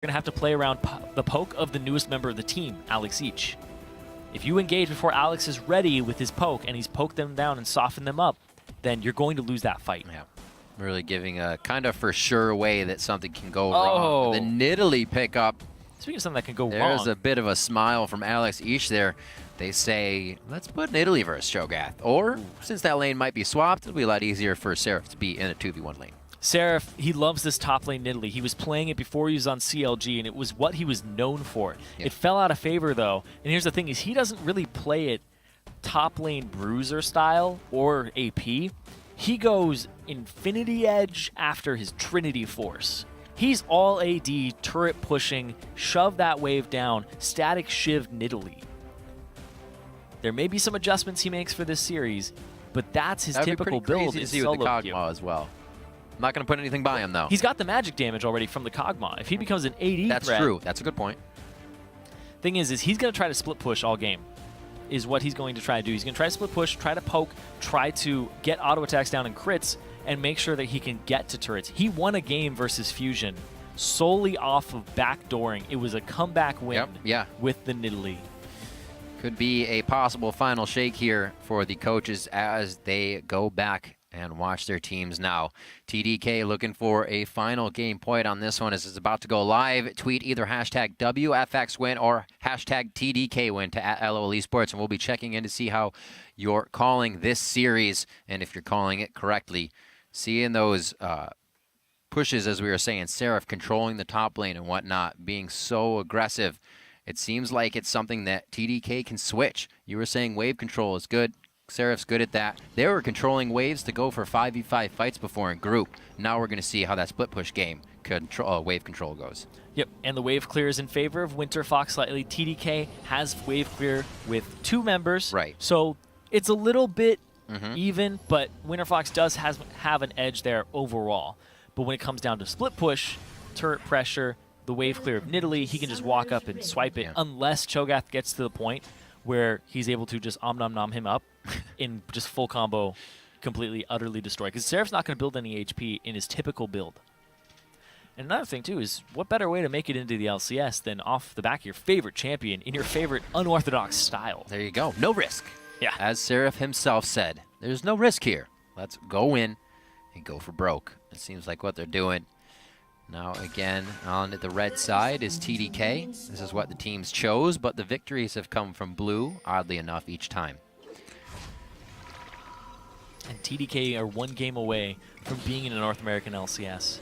going to have to play around the poke of the newest member of the team, Alex Each. If you engage before Alex is ready with his poke and he's poked them down and softened them up, then you're going to lose that fight. Yeah. Really giving a kind of for sure way that something can go wrong. The Nidalee pickup. Speaking of something that can go wrong. There's a bit of a smile from Alex Each there. They say, let's put Nidalee versus Cho'Gath. Or, since that lane might be swapped, it'll be a lot easier for Seraph to be in a 2v1 lane. Seraph, he loves this top lane Nidalee. He was playing it before he was on CLG, and it was what he was known for. Yeah. It fell out of favor, though. And here's the thing, is he doesn't really play it top lane bruiser style or AP. He goes Infinity Edge after his Trinity Force. He's all AD, turret pushing, shove that wave down, static shiv Nidalee. There may be some adjustments he makes for this series, but that's his typical build in solo with the Kog'Maw as well. I'm not going to put anything by him, though. He's got the magic damage already from the Kog'Maw. If he becomes an AD That's threat, true. That's a good point. Thing is he's going to try to split push all game, is what he's going to try to do. He's going to try to split push, try to poke, try to get auto attacks down in crits, and make sure that he can get to turrets. He won a game versus Fusion solely off of backdooring. It was a comeback win with the Nidalee. Could be a possible final shake here for the coaches as they go back and watch their teams now. TDK looking for a final game point on this one as it's about to go live. Tweet either hashtag WFX win or hashtag TDK win to @LOL Esports, and we'll be checking in to see how you're calling this series and if you're calling it correctly. Seeing those pushes, as we were saying, Seraph controlling the top lane and whatnot, being so aggressive. It seems like it's something that TDK can switch. You were saying wave control is good. Seraph's good at that. They were controlling waves to go for 5v5 fights before in group. Now we're going to see how that split push game wave control goes. Yep, and the wave clear is in favor of Winterfox slightly. TDK has wave clear with 2 members. Right. So it's a little bit even, but Winterfox does have an edge there overall. But when it comes down to split push, turret pressure, the wave clear of Nidalee, he can just walk up and swipe it unless Cho'Gath gets to the point where he's able to just nom him up in just full combo, completely, utterly destroy. Because Seraph's not going to build any HP in his typical build. And another thing, too, is what better way to make it into the LCS than off the back of your favorite champion in your favorite unorthodox style? There you go. No risk. Yeah. As Seraph himself said, there's no risk here. Let's go in and go for broke. It seems like what they're doing. Now, again, on the red side is TDK. This is what the teams chose, but the victories have come from blue, oddly enough, each time. And TDK are 1 game away from being in a North American LCS.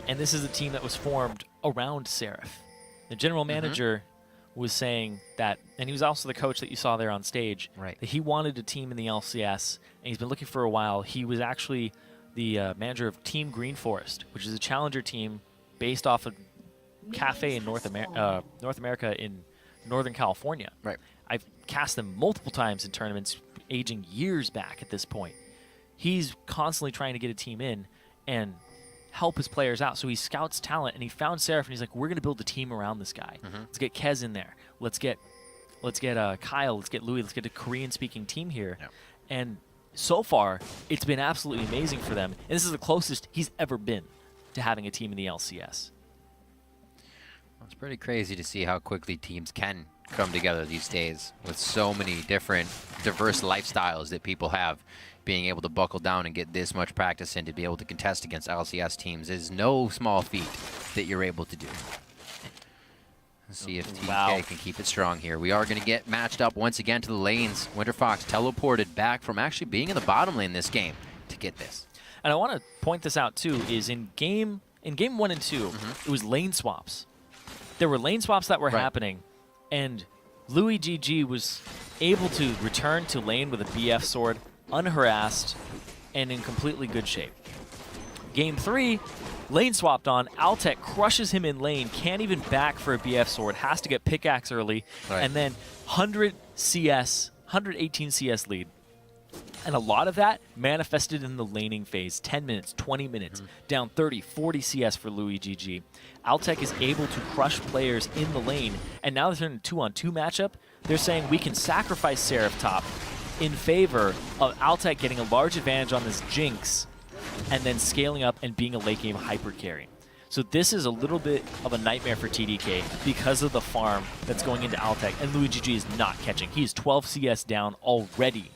And this is a team that was formed around Seraph. The general manager was saying that, and he was also the coach that you saw there on stage, that he wanted a team in the LCS, and he's been looking for a while. He was actually the manager of Team Green Forest, which is a challenger team based off of Cafe in North America in Northern California. Right. I've cast them multiple times in tournaments, aging years back at this point. He's constantly trying to get a team in and help his players out. So he scouts talent, and he found Seraph, and he's like, we're going to build a team around this guy. Let's get Kez in there. Let's get Kyle. Let's get Louis. Let's get a Korean-speaking team here. Yeah. And so far, it's been absolutely amazing for them. And this is the closest he's ever been to having a team in the LCS. Well, it's pretty crazy to see how quickly teams can come together these days with so many different, diverse lifestyles that people have. Being able to buckle down and get this much practice in to be able to contest against LCS teams is no small feat that you're able to do. Let's see if TDK can keep it strong here. We are going to get matched up once again to the lanes. Winterfox teleported back from actually being in the bottom lane this game to get this. And I want to point this out too, is in game 1 and 2, it was lane swaps. There were lane swaps that were happening, and Louis GG was able to return to lane with a BF sword, unharassed, and in completely good shape. Game 3, lane swapped on, Altec crushes him in lane, can't even back for a BF sword, has to get pickaxe early, and then 118 CS lead. And a lot of that manifested in the laning phase, 10 minutes, 20 minutes, down 30, 40 CS for Louis GG. Altec is able to crush players in the lane, and now they're in a 2-on-2 matchup. They're saying we can sacrifice Seraph top in favor of Altec getting a large advantage on this Jinx and then scaling up and being a late game hyper carry. So this is a little bit of a nightmare for TDK because of the farm that's going into Altec, and LuiGG is not catching. He's 12 CS down already.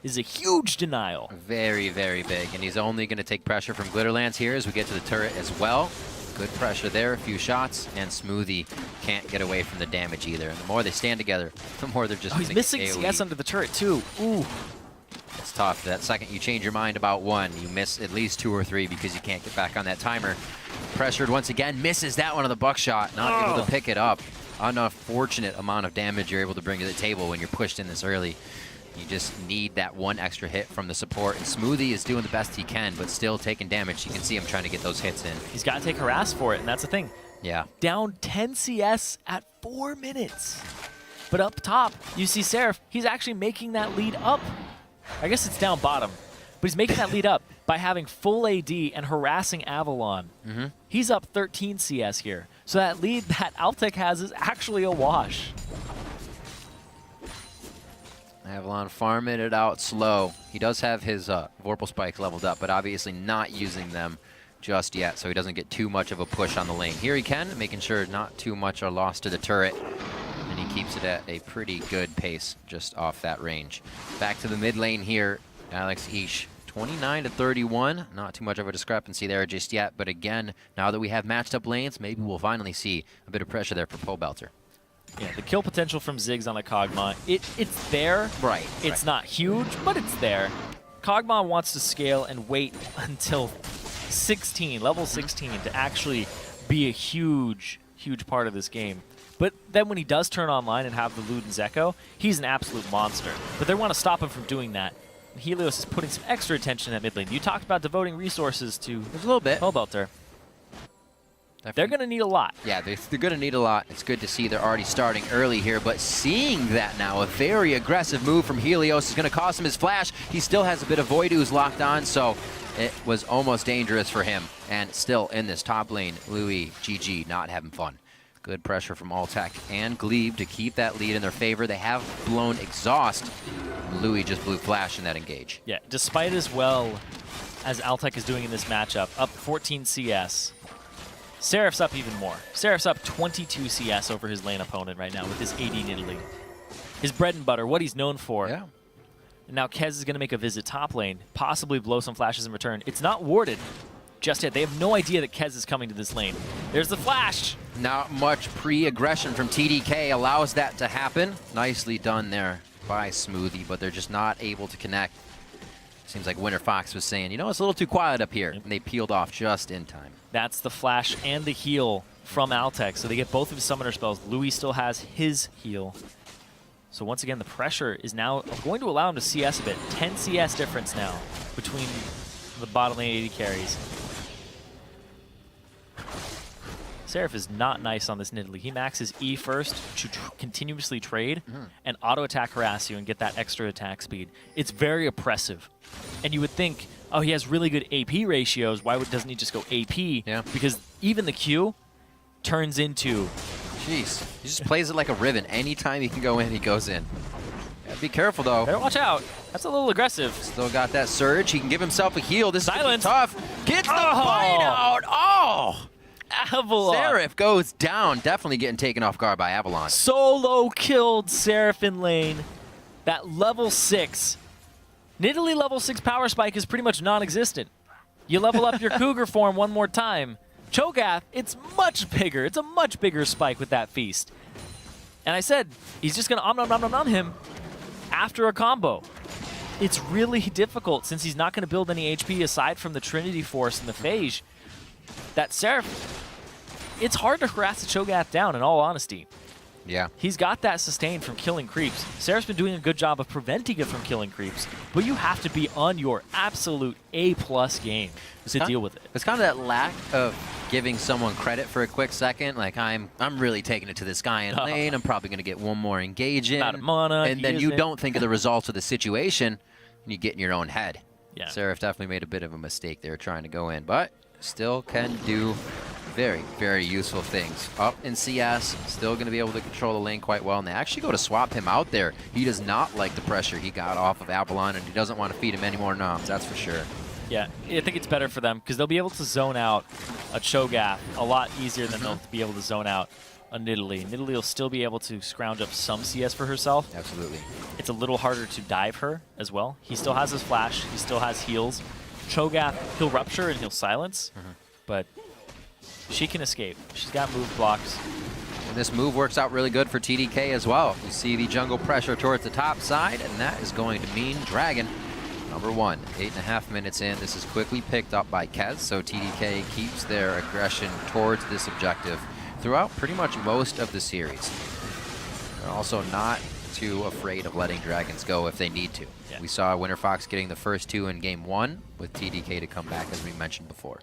This is a huge denial. Very, very big, and he's only going to take pressure from Glitterlands here as we get to the turret as well. Good pressure there, a few shots, and Smoothie can't get away from the damage either. And the more they stand together, the more they're just he's missing AoE. CS under the turret too. Ooh. It's tough. That second you change your mind about one, you miss at least 2 or 3 because you can't get back on that timer. Pressured once again, misses that one on the buckshot, not able to pick it up. Unfortunate amount of damage you're able to bring to the table when you're pushed in this early. You just need that one extra hit from the support, and Smoothie is doing the best he can, but still taking damage. You can see him trying to get those hits in. He's got to take harass for it, and that's the thing. Yeah. Down 10 CS at 4 minutes. But up top, you see Seraph, he's actually making that lead up. I guess it's down bottom, but he's making that lead up by having full AD and harassing Avalon. He's up 13 CS here. So that lead that Altec has is actually a wash. Avalon farming it out slow. He does have his Vorpal Spike leveled up, but obviously not using them just yet, so he doesn't get too much of a push on the lane. Here he can, making sure not too much are lost to the turret, and he keeps it at a pretty good pace just off that range. Back to the mid lane here, Alex Ish, 29-31. Not too much of a discrepancy there just yet, but again, now that we have matched up lanes, maybe we'll finally see a bit of pressure there for Pole Belter. Yeah, the kill potential from Ziggs on a Kog'Maw, it's there. Right. It's not huge, but it's there. Kog'Maw wants to scale and wait until 16, level 16, to actually be a huge, huge part of this game. But then when he does turn online and have the Luden's Echo, he's an absolute monster. But they want to stop him from doing that. Helios is putting some extra attention at mid lane. You talked about devoting resources to a little bit. Pole Belter. They're going to need a lot. Yeah, they're going to need a lot. It's good to see they're already starting early here, but seeing that now, a very aggressive move from Helios is going to cost him his flash. He still has a bit of Void Ooze locked on, so it was almost dangerous for him. And still in this top lane, Louis, GG, not having fun. Good pressure from Altec and Glebe to keep that lead in their favor. They have blown Exhaust. Louis just blew Flash in that engage. Yeah, despite as well as Altec is doing in this matchup, up 14 CS. Seraph's up even more. Seraph's up 22 CS over his lane opponent right now with his AD Nidalee. His bread and butter, what he's known for. Yeah. And now Kez is going to make a visit top lane, possibly blow some flashes in return. It's not warded just yet. They have no idea that Kez is coming to this lane. There's the flash. Not much pre-aggression from TDK allows that to happen. Nicely done there by Smoothie, but they're just not able to connect. Seems like Winterfox was saying, you know, it's a little too quiet up here, and they peeled off just in time. That's the flash and the heal from Altec, so they get both of his summoner spells. Louis still has his heal. So once again, the pressure is now going to allow him to CS a bit. 10 CS difference now between the bottom lane AD carries. Seraph is not nice on this Nidalee. He maxes E first to continuously trade and auto-attack harass you and get that extra attack speed. It's very oppressive. And you would think, oh, he has really good AP ratios. Why doesn't he just go AP? Yeah. Because even the Q turns into... Jeez. He just plays it like a ribbon. Anytime he can go in, he goes in. Yeah, be careful, though. Better watch out. That's a little aggressive. Still got that surge. He can give himself a heal. This Silence. is tough. Gets the fight out. Oh! Avalon. Seraph goes down. Definitely getting taken off guard by Avalon. Solo killed Seraph in lane. That level 6. Nidalee level 6 power spike is pretty much non-existent. You level up your Cougar form one more time. Cho'Gath, it's much bigger. It's a much bigger spike with that feast. And I said, he's just going to om-nom-nom-nom him after a combo. It's really difficult since he's not going to build any HP aside from the Trinity Force and the Phage. That Seraph, it's hard to harass the Cho'Gath down, in all honesty. Yeah. He's got that sustain from killing creeps. Seraph's been doing a good job of preventing it from killing creeps, but you have to be on your absolute A+ game to deal with it. It's kind of that lack of giving someone credit for a quick second. Like, I'm really taking it to this guy in lane. I'm probably going to get one more engage in. Out of mana, and then you don't think of the results of the situation, and you get in your own head. Yeah. Seraph definitely made a bit of a mistake there trying to go in, but still can do very, very useful things. Up in CS, still going to be able to control the lane quite well, and they actually go to swap him out there. He does not like the pressure he got off of Avalon, and he doesn't want to feed him any more noms, that's for sure. Yeah, I think it's better for them because they'll be able to zone out a Cho'Gath a lot easier than they'll be able to zone out a Nidalee. Nidalee will still be able to scrounge up some CS for herself. Absolutely. It's a little harder to dive her as well. He still has his flash. He still has heals. Cho'Gath, he'll rupture and he'll silence, but she can escape. She's got move blocks. And this move works out really good for TDK as well. You see the jungle pressure towards the top side, and that is going to mean Dragon. Number 1, 8.5 minutes in. This is quickly picked up by Kez, so TDK keeps their aggression towards this objective throughout pretty much most of the series. They're also not too afraid of letting Dragons go if they need to. Yeah. We saw Winterfox getting the first 2 in game 1 with TDK to come back, as we mentioned before.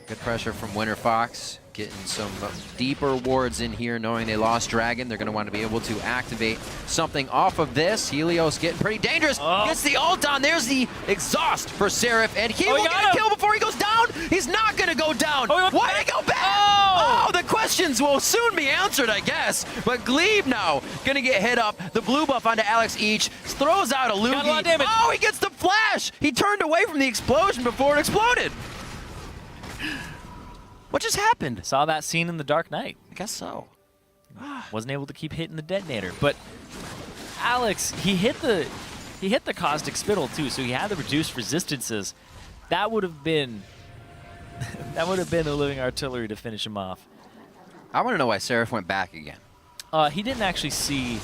Good pressure from Winterfox, getting some deeper wards in here, knowing they lost Dragon. They're going to want to be able to activate something off of this. Helios getting pretty dangerous. Gets the ult on. There's the exhaust for Seraph, and he will get a kill before he goes down. He's not going to go down. Why did he go back? Oh, the questions will soon be answered, I guess. But Glebe now going to get hit up. The blue buff onto Alex Each. Throws out a Lugi. Oh, he gets the flash. He turned away from the explosion before it exploded. What just happened? Saw that scene in The Dark Knight. I guess so. Wasn't able to keep hitting the detonator, but Alex, he hit the caustic spittle too, so he had the reduced resistances. That would have been the living artillery to finish him off. I want to know why Seraph went back again. He didn't actually see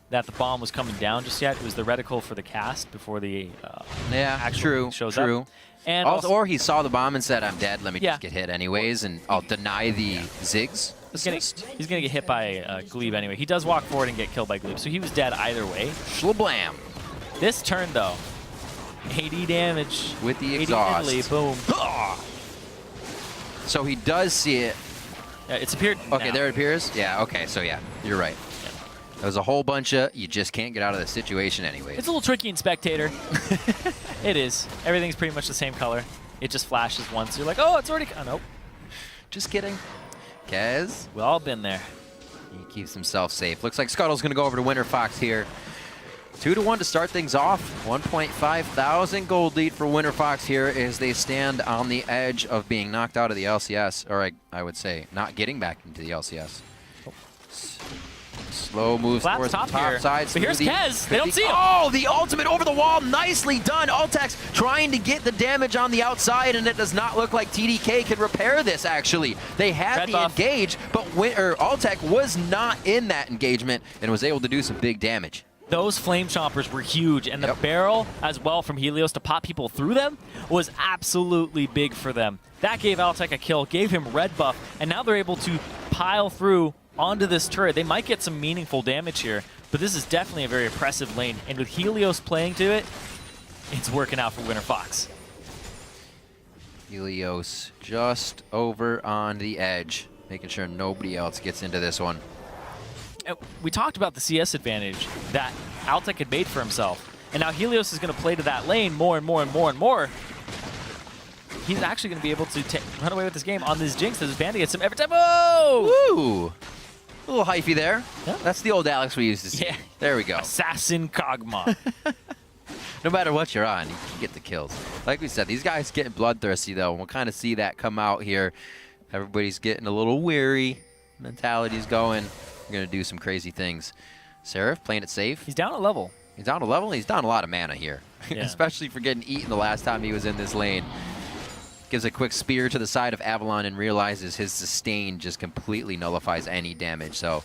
that the bomb was coming down just yet. It was the reticle for the cast before the actual shows up. And also, or he saw the bomb and said, I'm dead, let me just get hit anyways, and I'll deny the Ziggs assist. He's going to get hit by Glebe anyway. He does walk forward and get killed by Glebe, so he was dead either way. Shlablam. This turn, though, 80 damage. With the exhaust. 80 Italy, boom. So he does see it. Yeah, it's appeared Okay, now. there it appears? Yeah, okay, so yeah, you're right. There's a whole bunch of, you just can't get out of the situation anyway. It's a little tricky in Spectator. It is. Everything's pretty much the same color. It just flashes once. You're like, oh, it's already, oh, nope. Just kidding. Kez. We've all been there. He keeps himself safe. Looks like Scuttle's going to go over to Winterfox here. 2-1 to start things off. 1.5 thousand gold lead for Winterfox here as they stand on the edge of being knocked out of the LCS, or I would say not getting back into the LCS. Slow moves towards the top side. But here's Kez. They don't see him. Oh, the ultimate over the wall. Nicely done. Ultex trying to get the damage on the outside, and it does not look like TDK can repair this, actually. They had the engage, but Ultex was not in that engagement and was able to do some big damage. Those flame chompers were huge, and the barrel as well from Helios to pop people through them was absolutely big for them. That gave Altec a kill, gave him red buff, and now they're able to pile through onto this turret. They might get some meaningful damage here, but this is definitely a very oppressive lane, and with Helios playing to it, it's working out for Winterfox. Helios just over on the edge, making sure nobody else gets into this one. We talked about the CS advantage that Altec had made for himself, and now Helios is going to play to that lane more and more and more and more. He's actually going to be able to run away with this game on this Jinx that his bandit gets him every time. Oh! Ooh! A little hyphy there. Yeah. That's the old Alex we used to see. Yeah. There we go. Assassin Kog'Maw. No matter what you're on, you can get the kills. Like we said, these guys getting bloodthirsty, though, and we'll kind of see that come out here. Everybody's getting a little weary. Mentality's going. We're going to do some crazy things. Seraph playing it safe. He's down a level. He's down a level, and he's down a lot of mana here. Yeah. Especially for getting eaten the last time he was in this lane. Gives a quick spear to the side of Avalon and realizes his sustain just completely nullifies any damage. So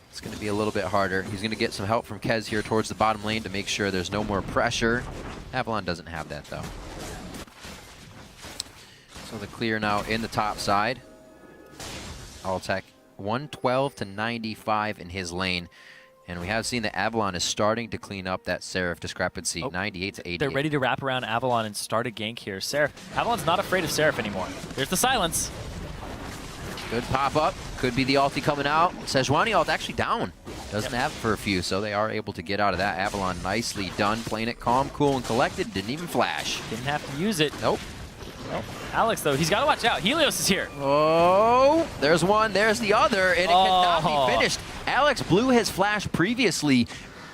it's going to be a little bit harder. He's going to get some help from Kez here towards the bottom lane to make sure there's no more pressure. Avalon doesn't have that, though. So the clear now in the top side. Altec 112 to 95 in his lane. And we have seen that Avalon is starting to clean up that Seraph discrepancy, 98 to 88. They're ready to wrap around Avalon and start a gank here. Avalon's not afraid of Seraph anymore. There's the silence. Good pop-up. Could be the ulti coming out. Sejuani ult actually down. Doesn't have for a few, so they are able to get out of that. Avalon nicely done, playing it calm, cool, and collected. Didn't even flash. Didn't have to use it. Nope. Nope. Alex, though, he's got to watch out. Helios is here. Oh, there's one, there's the other, and it cannot be finished. Alex blew his flash previously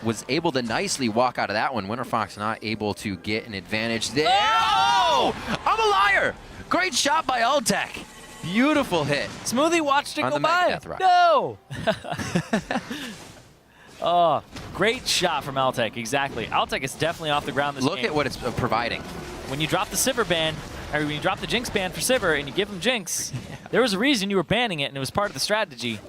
was able to nicely walk out of that one. Winterfox not able to get an advantage there. Oh! I'm a liar! Great shot by Altec. Beautiful hit. Smoothie watched it On go the by. Megadeth rock. No! Oh, great shot from Altec, exactly. Altec is definitely off the ground this game. Look at what it's providing. When you drop the Sivir ban, or when you drop the Jinx ban for Sivir and you give him Jinx, there was a reason you were banning it, and it was part of the strategy.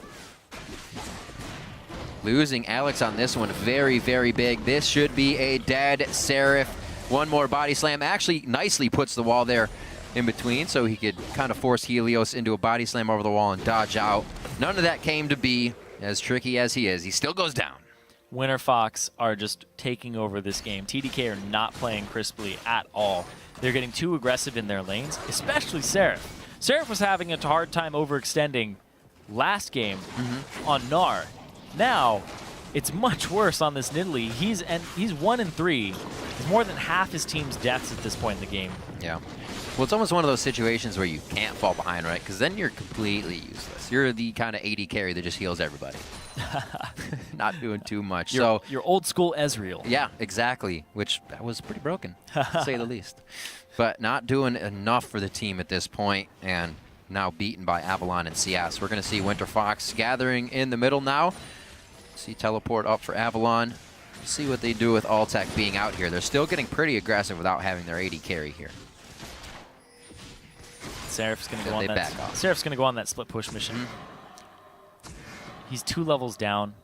Losing Alex on this one, very, very big. This should be a dead Seraph. One more body slam. Actually, nicely puts the wall there in between, so he could kind of force Helios into a body slam over the wall and dodge out. None of that came to be. As tricky as he is, he still goes down. Winterfox are just taking over this game. TDK are not playing crisply at all. They're getting too aggressive in their lanes, especially Seraph. Seraph was having a hard time overextending last game on Gnar. Now, it's much worse on this Nidalee. He's 1-3. He's more than half his team's deaths at this point in the game. Yeah. Well, it's almost one of those situations where you can't fall behind, right? Because then you're completely useless. You're the kind of AD carry that just heals everybody. Not doing too much. You're old school Ezreal. Yeah, exactly. Which was pretty broken, to say the least. But not doing enough for the team at this point, and now beaten by Avalon and CS. We're going to see Winterfox gathering in the middle now. See teleport up for Avalon. See what they do with Altec being out here. They're still getting pretty aggressive without having their AD carry here. Seraph's going to go on that. Seraph's going to go on that split push mission. He's 2 levels down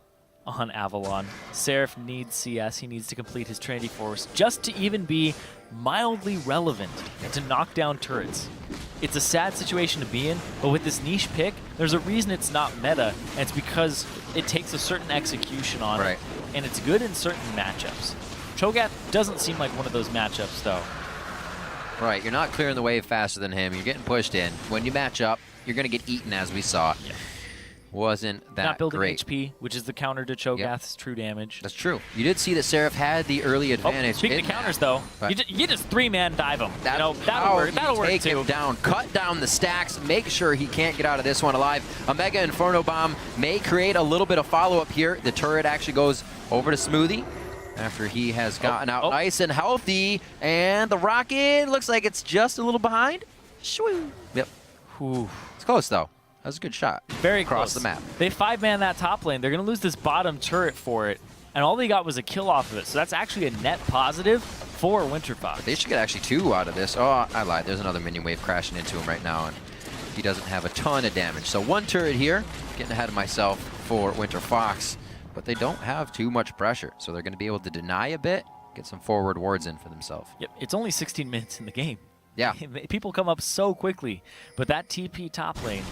on Avalon. Seraph needs CS. He needs to complete his Trinity Force just to even be mildly relevant and to knock down turrets. It's a sad situation to be in, but with this niche pick, there's a reason it's not meta, and it's because it takes a certain execution on it, and it's good in certain matchups. Cho'Gath doesn't seem like one of those matchups, though. Right, you're not clearing the wave faster than him. You're getting pushed in. When you match up, you're going to get eaten, as we saw. Yeah. Wasn't that not building great. HP, which is the counter to Cho'Gath's true damage. That's true. You did see that Seraph had the early advantage. Speaking of counters, though, you just 3-man dive him. That'll work take too. Him down, cut down the stacks, make sure he can't get out of this one alive. A Mega Inferno Bomb may create a little bit of follow-up here. The turret actually goes over to Smoothie after he has gotten out nice and healthy. And the rocket looks like it's just a little behind. Shoo. Yep. Whew. It's close, though. That was a good shot. Very across close. the map. They 5-man that top lane. They're going to lose this bottom turret for it, and all they got was a kill off of it. So that's actually a net positive for Winterfox. But they should get actually 2 out of this. Oh, I lied. There's another minion wave crashing into him right now, and he doesn't have a ton of damage. So 1 turret here. Getting ahead of myself for Winterfox. But they don't have too much pressure, so they're going to be able to deny a bit, get some forward wards in for themselves. Yep, it's only 16 minutes in the game. Yeah. People come up so quickly, but that TP top lane,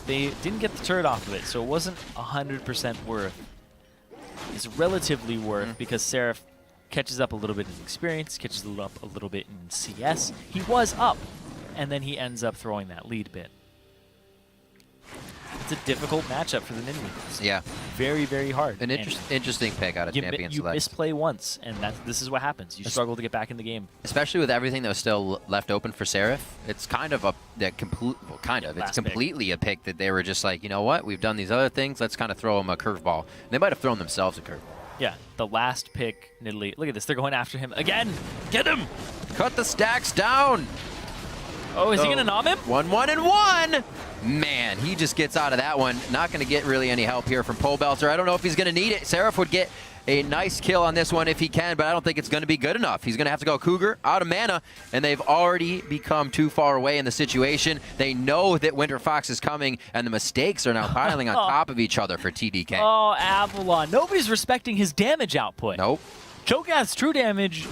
they didn't get the turret off of it, so it wasn't 100% worth. It's relatively worth because Seraph catches up a little bit in experience, catches up a little bit in CS. He was up, and then he ends up throwing that lead bit. It's a difficult matchup for the Nidalee. Yeah. Very, very hard. An interesting pick out of Champion Select. You misplay once, and this is what happens. You struggle to get back in the game. Especially with everything that was still left open for Seraph. It's kind of it's completely a pick that they were just like, you know what? We've done these other things. Let's kind of throw them a curveball. They might have thrown themselves a curveball. Yeah, the last pick, Nidalee. Look at this. They're going after him again. Get him! Cut the stacks down! Oh, is he going to nom him? 1-1-1! Man, he just gets out of that one. Not going to get really any help here from Pole Belter. I don't know if he's going to need it. Seraph would get a nice kill on this one if he can, but I don't think it's going to be good enough. He's going to have to go Cougar, out of mana, and they've already become too far away in the situation. They know that Winterfox is coming, and the mistakes are now piling on top of each other for TDK. Oh, Avalon. Nobody's respecting his damage output. Nope. Cho'Gath's true damage,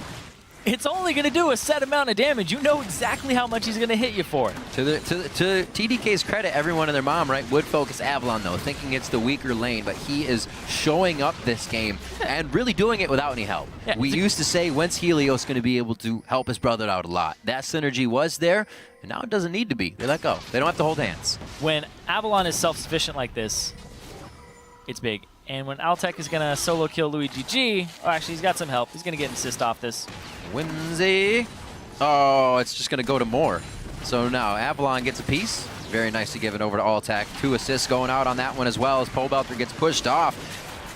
it's only going to do a set amount of damage. You know exactly how much he's going to hit you for. To TDK's credit, everyone and their mom, right, would focus Avalon, though, thinking it's the weaker lane, but he is showing up this game and really doing it without any help. Yeah, we used to say, when's Helios going to be able to help his brother out a lot? That synergy was there, and now it doesn't need to be. They let go. They don't have to hold hands. When Avalon is self-sufficient like this, it's big. And when Altec is going to solo kill Luigi G, oh, actually, he's got some help. He's going to get an assist off this. Whimsy. Oh, it's just going to go to more. So now Avalon gets a piece. Very nice to give it over to Altec. 2 assists going out on that one as well as Pole Belter gets pushed off.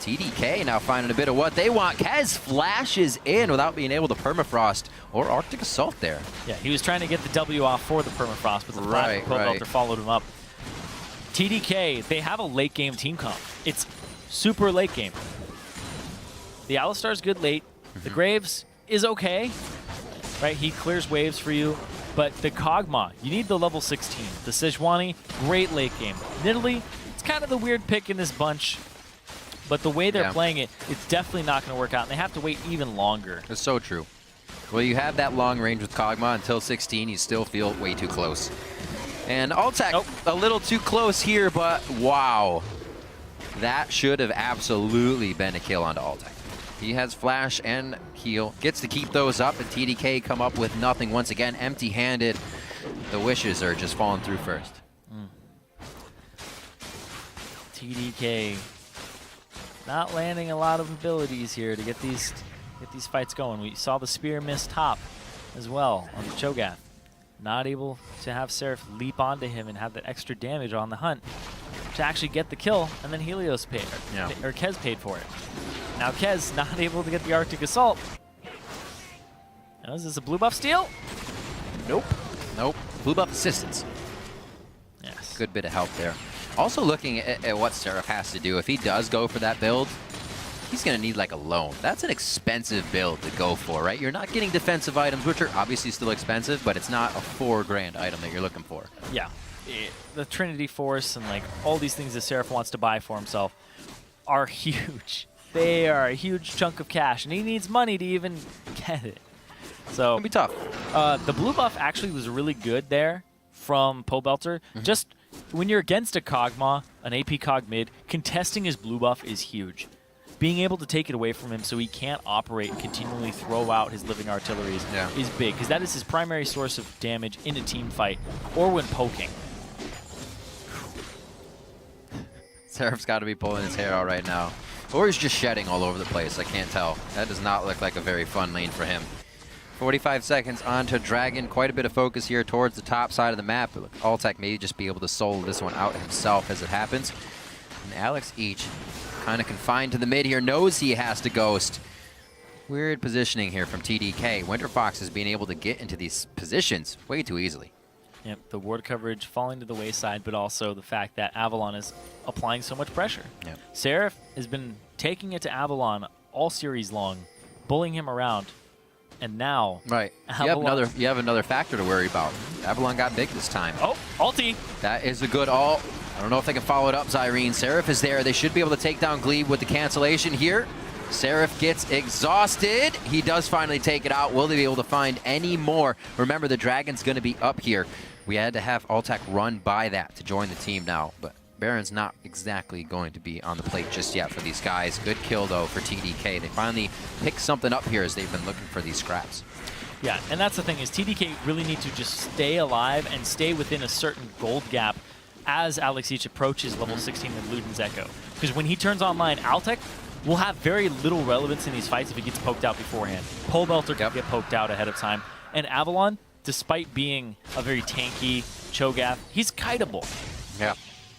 TDK now finding a bit of what they want. Kez flashes in without being able to permafrost or Arctic Assault there. Yeah, he was trying to get the W off for the permafrost, but the Belter followed him up. TDK, they have a late game team comp. It's super late game. The Alistar's good late. The Graves is okay, right? He clears waves for you. But the Kog'Maw, you need the level 16. The Sejuani, great late game. Nidalee, it's kind of the weird pick in this bunch. But the way they're playing it, it's definitely not going to work out. And they have to wait even longer. It's so true. Well, you have that long range with Kog'Maw until 16. You still feel way too close. And Altec, a little too close here, but wow. That should have absolutely been a kill onto Altec. He has flash and heal, gets to keep those up, and TDK come up with nothing once again, empty-handed. The wishes are just falling through first. TDK not landing a lot of abilities here to get these fights going. We saw the spear miss top as well on the Cho'Gath. Not able to have Seraph leap onto him and have that extra damage on the hunt to actually get the kill, and then Helios paid, or Kez paid for it. Now Kez not able to get the Arctic Assault. Now, is this a blue buff steal? Nope. Nope. Blue buff assistance. Yes. Good bit of help there. Also looking at what Seraph has to do. If he does go for that build, he's going to need like a loan. That's an expensive build to go for, right? You're not getting defensive items, which are obviously still expensive, but it's not a $4 grand item that you're looking for. Yeah. The Trinity Force and like all these things that Seraph wants to buy for himself are huge. They are a huge chunk of cash, and he needs money to even get it. So It'll be tough. The blue buff actually was really good there from Pobelter. Just when you're against a Kog'Maw, an AP Cog mid, contesting his blue buff is huge. Being able to take it away from him so he can't operate and continually throw out his living artilleries is big, because that is his primary source of damage in a team fight or when poking. Seraph's got to be pulling his hair out right now. Or he's just shedding all over the place. I can't tell. That does not look like a very fun lane for him. 45 seconds onto Dragon. Quite a bit of focus here towards the top side of the map. But look, Altec may just be able to solo this one out himself as it happens. And Alex Each, kind of confined to the mid here, knows he has to ghost. Weird positioning here from TDK. Winterfox is being able to get into these positions way too easily. Yep, the ward coverage falling to the wayside, but also the fact that Avalon is applying so much pressure. Yep. Seraph has been taking it to Avalon all series long, bullying him around, and now you have another factor to worry about. Avalon got big this time. Oh, ulti! That is a good ult. I don't know if they can follow it up, Zyrene. Seraph is there. They should be able to take down Glebe with the cancellation here. Seraph gets exhausted. He does finally take it out. Will they be able to find any more? Remember, the Dragon's going to be up here. We had to have Altec run by that to join the team now, but Baron's not exactly going to be on the plate just yet for these guys. Good kill, though, for TDK. They finally picked something up here as they've been looking for these scraps. Yeah, and that's the thing, is TDK really need to just stay alive and stay within a certain gold gap as Alex Each approaches level 16 with Luden's Echo. Because when he turns online, Altec will have very little relevance in these fights if he gets poked out beforehand. Pobelter can get poked out ahead of time. And Avalon, despite being a very tanky Cho'Gath, he's kiteable. Yeah.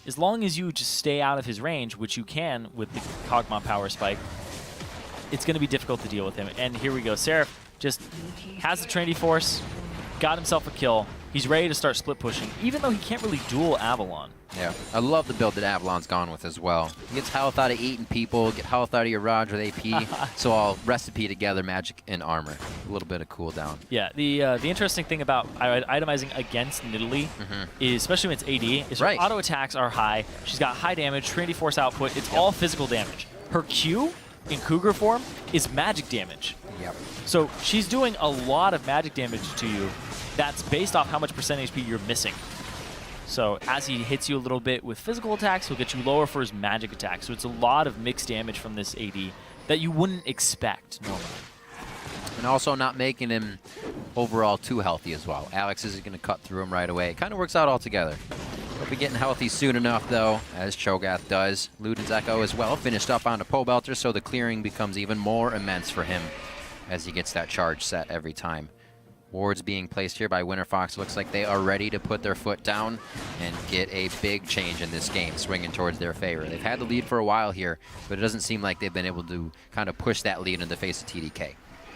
As long as you just stay out of his range, which you can with the Kog'Maw power spike, it's going to be difficult to deal with him. And here we go. Seraph just has the Trinity Force, got himself a kill. He's ready to start split pushing, even though he can't really duel Avalon. Yeah, I love the build that Avalon's gone with as well. He gets health out of eating people, get health out of your Raj with AP, so I'll recipe together magic and armor. A little bit of cooldown. Yeah, the interesting thing about itemizing against Nidalee is, especially when it's AD, is her auto attacks are high. She's got high damage, Trinity Force output. It's all physical damage. Her Q in Cougar form is magic damage. Yep. So she's doing a lot of magic damage to you. That's based off how much percent HP you're missing. So as he hits you a little bit with physical attacks, he'll get you lower for his magic attacks. So it's a lot of mixed damage from this AD that you wouldn't expect normally. And also not making him overall too healthy as well. Alex isn't going to cut through him right away. It kind of works out all together. He'll be getting healthy soon enough, though, as Cho'Gath does. Luden's Echo as well finished up onto Pobelter, so the clearing becomes even more immense for him as he gets that charge set every time. Wards being placed here by Winterfox. Looks like they are ready to put their foot down and get a big change in this game, swinging towards their favor. They've had the lead for a while here, but it doesn't seem like they've been able to kind of push that lead in the face of TDK.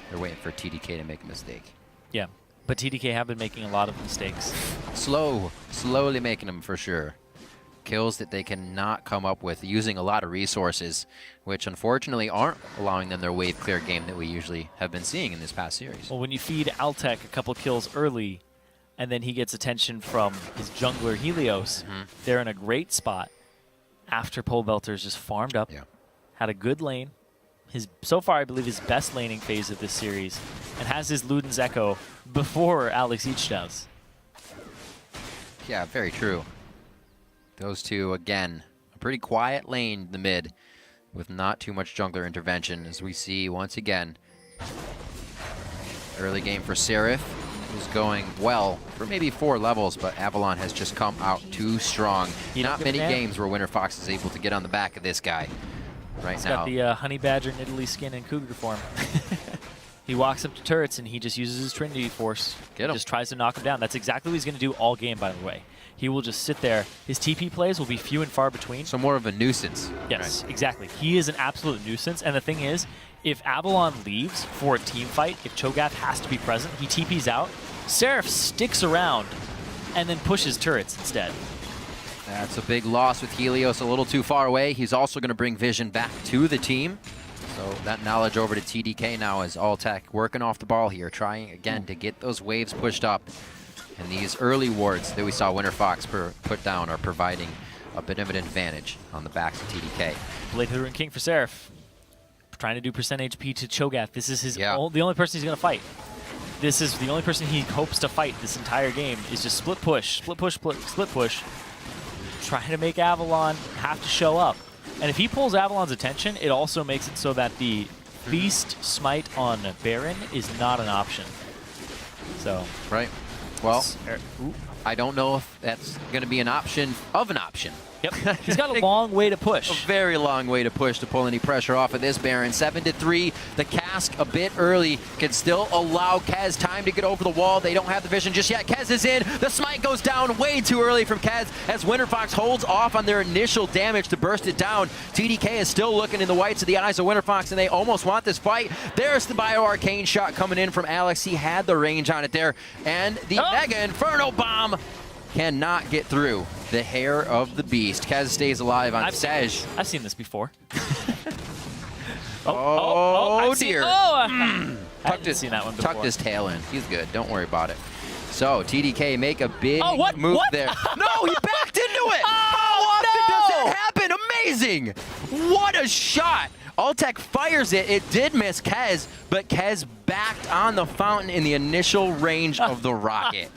They're waiting for TDK to make a mistake. Yeah, but TDK have been making a lot of mistakes. Slowly making them for sure. Kills that they cannot come up with, using a lot of resources, which unfortunately aren't allowing them their wave clear game that we usually have been seeing in this past series. Well, when you feed Altec a couple kills early, and then he gets attention from his jungler Helios, they're in a great spot after Pole Belter's just farmed up, had a good lane. So far, I believe his best laning phase of this series, and has his Luden's Echo before Alex each does. Yeah, very true. Those two, again, a pretty quiet lane in the mid with not too much jungler intervention, as we see once again. Early game for Seraph is going well for maybe 4 levels, but Avalon has just come out too strong. Not many games where Winterfox is able to get on the back of this guy right He's now. Got the Honey Badger Nidalee skin in Cougar form. He walks up to turrets and he just uses his Trinity Force. Get him. Just tries to knock him down. That's exactly what he's going to do all game, by the way. He will just sit there. His TP plays will be few and far between. So more of a nuisance. Yes, exactly. He is an absolute nuisance. And the thing is, if Avalon leaves for a team fight, if Cho'Gath has to be present, he TPs out. Seraph sticks around and then pushes turrets instead. That's a big loss with Helios a little too far away. He's also going to bring Vision back to the team. So that knowledge over to TDK now as Altec working off the ball here, trying again to get those waves pushed up. And these early wards that we saw Winterfox put down are providing a bit of an advantage on the backs of TDK. Blade of the Ruined King for Seraph. Trying to do percent HP to Cho'Gath. This is his the only person he's going to fight. This is the only person he hopes to fight this entire game is just split push, split push. Trying to make Avalon have to show up. And if he pulls Avalon's attention, it also makes it so that the Feast Smite on Baron is not an option. So. Right. Well, I don't know if that's going to be an option of an option. Yep. He's got a long way to push. A very long way to push to pull any pressure off of this Baron. 7-3. The cask a bit early can still allow Kez time to get over the wall. They don't have the vision just yet. Kez is in. The smite goes down way too early from Kez as Winterfox holds off on their initial damage to burst it down. TDK is still looking in the whites of the eyes of Winterfox, and they almost want this fight. There's the Bio-Arcane shot coming in from Alex. He had the range on it there. And the Mega Inferno Bomb cannot get through the hair of the beast. Kez stays alive on Sej. I've seen this before. Oh dear. I haven't seen that one before. Tucked his tail in. He's good. Don't worry about it. So TDK make a big move there. No, he backed into it. How often does that happen? Amazing. What a shot. Altec fires it. It did miss Kez, but Kez backed on the fountain in the initial range of the rocket.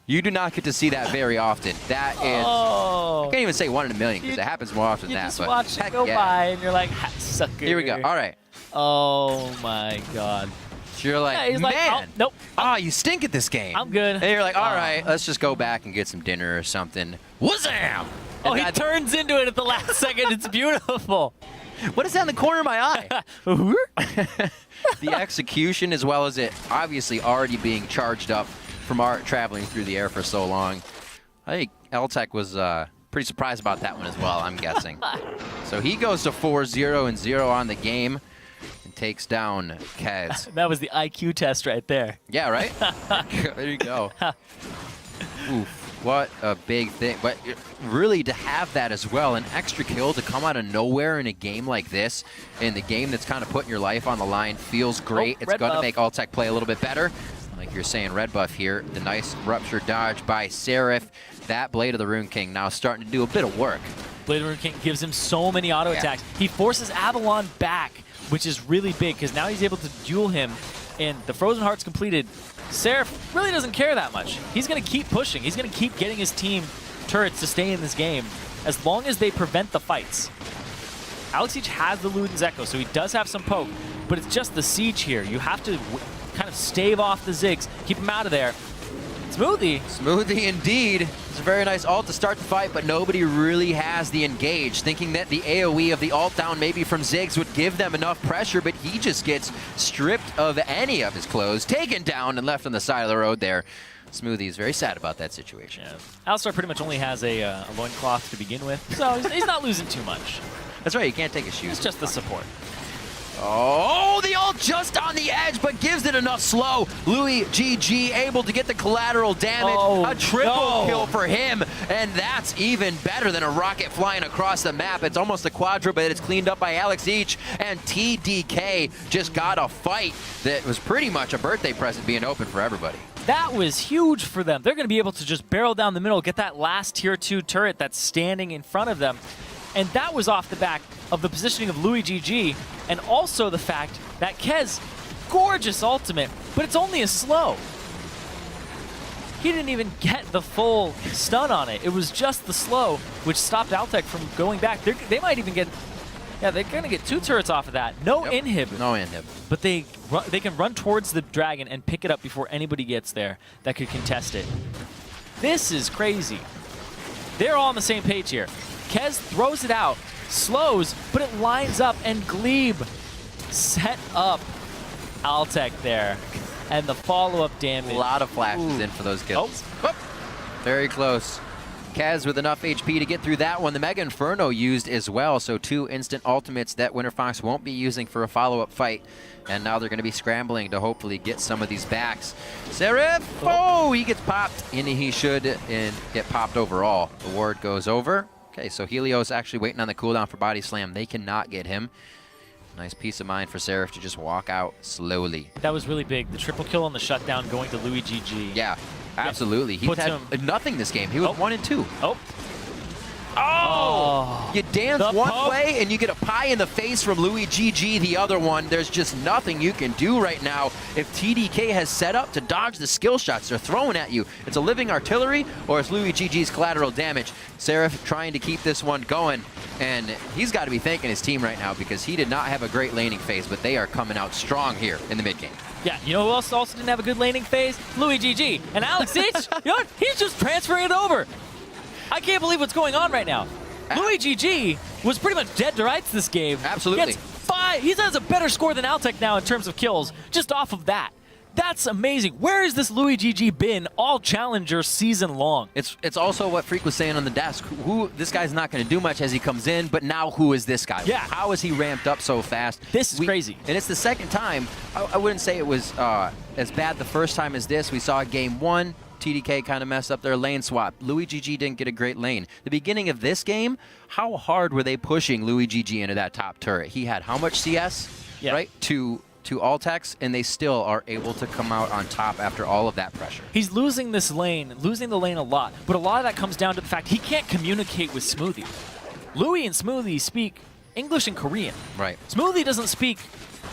You do not get to see that very often. That is, I can't even say 1 in a million because it happens more often than that. You just watch it go by and you're like, sucker. Here we go. All right. Oh my God. So you're like, man, like, oh, nope. You stink at this game. I'm good. And you're like, all right, let's just go back and get some dinner or something. Wazam! Oh, he turns into it at the last second. It's beautiful. What is that in the corner of my eye? The execution, as well as it obviously already being charged up from our traveling through the air for so long. I think Altec was pretty surprised about that one as well, I'm guessing. So he goes to 4-0-0 on the game and takes down Kez. That was the IQ test right there. Yeah, right? There you go. Oof, what a big thing. But really to have that as well, an extra kill to come out of nowhere in a game like this, in the game that's kind of putting your life on the line, feels great. It's going to make Altec play a little bit better. Like you're saying, red buff here. The nice rupture dodge by Seraph. That Blade of the Rune King now starting to do a bit of work. Blade of the Rune King gives him so many auto attacks. He forces Avalon back, which is really big because now he's able to duel him. And the Frozen Heart's completed. Seraph really doesn't care that much. He's going to keep pushing. He's going to keep getting his team turrets to stay in this game as long as they prevent the fights. Alex Each has the Luden's Echo, so he does have some poke, but it's just the siege here. You have to kind of stave off the Ziggs, keep him out of there. Smoothie. Smoothie indeed. It's a very nice ult to start the fight, but nobody really has the engage, thinking that the AoE of the ult down maybe from Ziggs would give them enough pressure, but he just gets stripped of any of his clothes, taken down and left on the side of the road there. Smoothie is very sad about that situation. Yeah. Alistar pretty much only has a loincloth to begin with, so he's not losing too much. That's right, you can't take his shoes. It's just the support. Oh, the ult just on the edge, but gives it enough slow. Louis GG able to get the collateral damage. Oh, a triple no. kill for him, and that's even better than a rocket flying across the map. It's almost a quadra, but it's cleaned up by Alex Each, and TDK just got a fight that was pretty much a birthday present being open for everybody. That was huge for them. They're going to be able to just barrel down the middle, get that last tier 2 turret that's standing in front of them. And that was off the back of the positioning of Louis GG, and also the fact that Kez, gorgeous ultimate, but it's only a slow. He didn't even get the full stun on it. It was just the slow, which stopped Altec from going back. They might even get, yeah, they're going to get 2 turrets off of that. No inhib. No inhib. But they can run towards the dragon and pick it up before anybody gets there that could contest it. This is crazy. They're all on the same page here. Kez throws it out, slows, but it lines up, and Glebe set up Altec there. And the follow-up damage. A lot of flashes in for those kills. Oh. Very close. Kaz with enough HP to get through that one. The Mega Inferno used as well, so 2 instant ultimates that Winterfox won't be using for a follow-up fight. And now they're going to be scrambling to hopefully get some of these backs. Seraph! Oh, he gets popped, and he should get popped overall. The ward goes over. Okay, so Helios actually waiting on the cooldown for Body Slam. They cannot get him. Nice peace of mind for Seraph to just walk out slowly. That was really big. The triple kill on the shutdown going to Louis GG. Yeah, absolutely. He's had nothing this game. He was 1 and 2. Oh! You dance one way and you get a pie in the face from Louis GG the other one. There's just nothing you can do right now. If TDK has set up to dodge the skill shots they're throwing at you, it's a living artillery or it's Louis GG's collateral damage. Seraph trying to keep this one going, and he's got to be thanking his team right now because he did not have a great laning phase, but they are coming out strong here in the mid game. Yeah, you know who else also didn't have a good laning phase? Louis GG. And Alex Each, you know what? He's just transferring it over. I can't believe what's going on right now. Louis GG was pretty much dead to rights this game. Absolutely. He has a better score than Altec now in terms of kills, just off of that. That's amazing. Where has this Louis GG been all Challenger season long? It's also what Freak was saying on the desk. This guy's not going to do much as he comes in, but now who is this guy? Yeah. How is he ramped up so fast? This is crazy. And it's the second time. I wouldn't say it was as bad the first time as this. We saw game 1. TDK kind of messed up their lane swap. Louis GG didn't get a great lane. The beginning of this game, how hard were they pushing Louis GG into that top turret? He had how much CS, right, to Altex, and they still are able to come out on top after all of that pressure. He's losing the lane a lot, but a lot of that comes down to the fact he can't communicate with Smoothie. Louis and Smoothie speak English and Korean. Right. Smoothie doesn't speak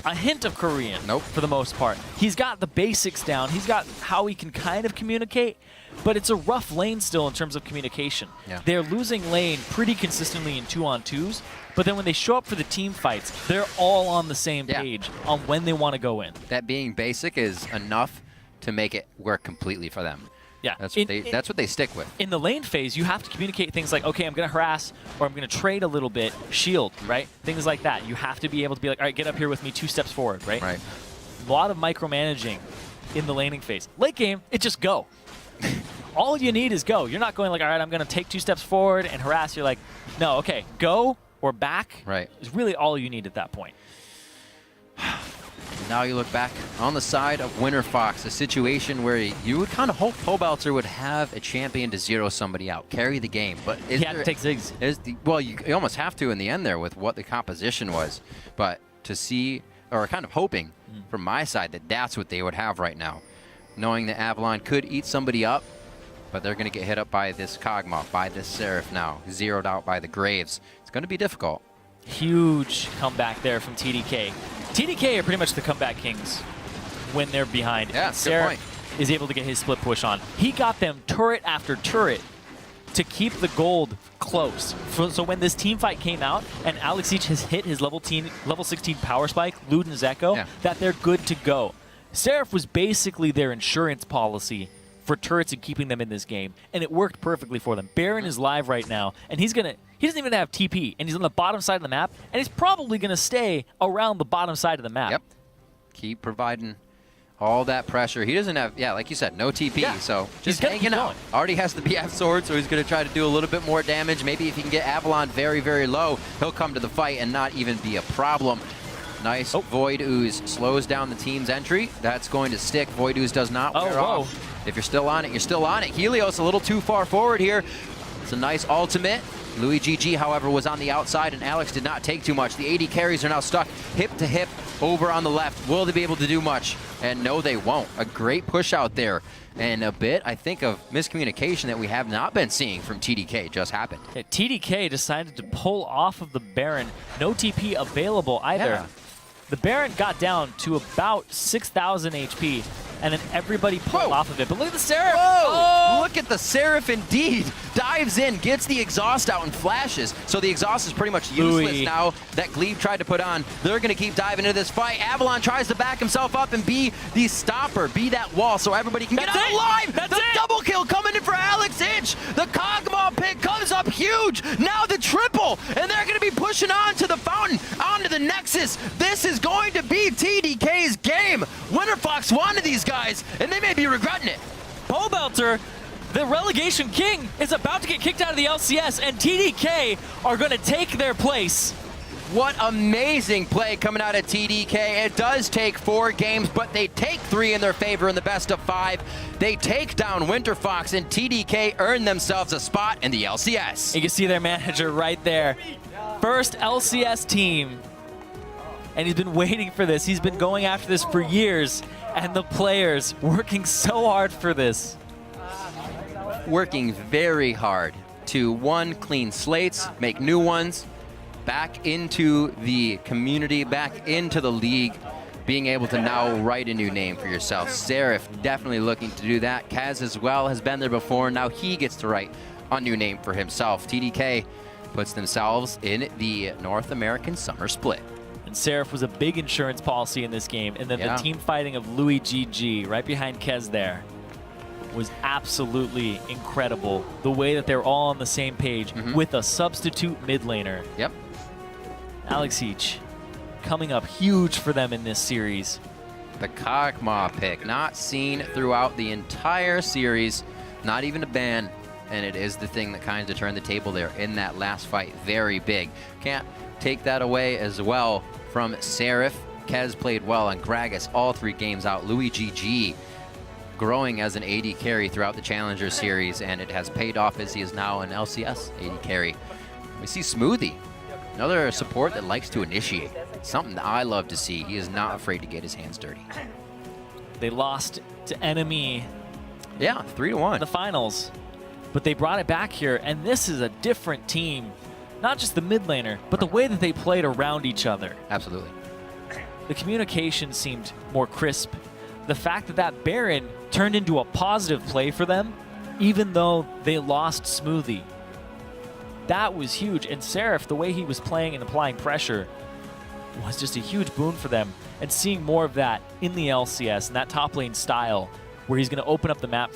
a hint of Korean, for the most part. He's got the basics down. He's got how he can kind of communicate, but it's a rough lane still in terms of communication. Yeah. They're losing lane pretty consistently in 2-on-2s, but then when they show up for the team fights, they're all on the same page on when they want to go in. That being basic is enough to make it work completely for them. Yeah, that's what they stick with. In the lane phase, you have to communicate things like, okay, I'm going to harass, or I'm going to trade a little bit, shield, right? Things like that. You have to be able to be like, all right, get up here with me 2 steps forward, right? Right. A lot of micromanaging in the laning phase. Late game, it just go. All you need is go. You're not going like, all right, I'm going to take 2 steps forward and harass. You're like, no, okay, go or back is really all you need at that point. Now you look back on the side of Winterfox, a situation where you would kind of hope Pobelter would have a champion to zero somebody out, carry the game. But he had to take Ziggs. Well, you almost have to in the end there with what the composition was. But to see, or kind of hoping from my side that that's what they would have right now, knowing that Avalon could eat somebody up, but they're going to get hit up by this Kog'Maw, by this Seraph now, zeroed out by the Graves. It's going to be difficult. Huge comeback there from TDK. TDK are pretty much the comeback kings when they're behind. Yeah, Seraph is able to get his split push on. He got them turret after turret to keep the gold close. So when this team fight came out and Alex Each has hit his level 16 power spike, Luden's Echo, that they're good to go. Seraph was basically their insurance policy for turrets and keeping them in this game, and it worked perfectly for them. Baron is live right now, and he doesn't even have TP, and he's on the bottom side of the map, and he's probably going to stay around the bottom side of the map. Yep. Keep providing all that pressure. He doesn't have, like you said, no TP, so just hanging out. Already has the BF sword, so he's going to try to do a little bit more damage. Maybe if he can get Avalon very, very low, he'll come to the fight and not even be a problem. Nice Void Ooze slows down the team's entry. That's going to stick. Void Ooze does not wear off. If you're still on it, you're still on it. Helios a little too far forward here. It's a nice ultimate. Louis GG, however, was on the outside, and Alex did not take too much. The AD carries are now stuck hip to hip over on the left. Will they be able to do much? And no, they won't. A great push out there. And a bit, I think, of miscommunication that we have not been seeing from TDK just happened. Yeah, TDK decided to pull off of the Baron. No TP available either. Yeah. The Baron got down to about 6,000 HP, and then everybody pulled off of it. But look at the Seraph! Whoa! Look at the Seraph indeed! Dives in, gets the exhaust out, and flashes. So the exhaust is pretty much useless now that Glebe tried to put on. They're going to keep diving into this fight. Avalon tries to back himself up and be the stopper, be that wall so everybody can get out alive! The double kill coming in for Alex Inch! The Cogma pick comes up huge! Now the triple! And they're going to be pushing on to the fountain, onto the Nexus. This is going to be TDK's game. Winterfox wanted these guys, and they may be regretting it. Pole Belter, the relegation king, is about to get kicked out of the LCS, and TDK are going to take their place. What amazing play coming out of TDK. It does take 4 games, but they take 3 in their favor in the best of 5. They take down Winterfox, and TDK earn themselves a spot in the LCS. You can see their manager right there. First LCS team. And he's been waiting for this. He's been going after this for years. And the players working so hard for this. Working very hard to, 1, clean slates, make new ones, back into the community, back into the league, being able to now write a new name for yourself. Seraph definitely looking to do that. Kaz as well has been there before. Now he gets to write a new name for himself. TDK puts themselves in the North American Summer Split. And Seraph was a big insurance policy in this game. And then the team fighting of Louis GG right behind Kez there was absolutely incredible. The way that they're all on the same page with a substitute mid laner. Yep. Alex Each coming up huge for them in this series. The Kog'Maw pick, not seen throughout the entire series, not even a ban, and it is the thing that kind of turned the table there in that last fight. Very big. Can't take that away as well from Seraph. Kez played well on Gragas all 3 games out. Louis GG growing as an AD carry throughout the Challenger Series, and it has paid off as he is now an LCS AD carry. We see Smoothie, another support that likes to initiate. Something that I love to see. He is not afraid to get his hands dirty. They lost to Enemy. Yeah, 3-1. In the finals. But they brought it back here, and this is a different team. Not just the mid laner, but the way that they played around each other. Absolutely. The communication seemed more crisp. The fact that that Baron turned into a positive play for them, even though they lost Smoothie. That was huge. And Seraph, the way he was playing and applying pressure, was just a huge boon for them. And seeing more of that in the LCS and that top lane style, where he's going to open up the map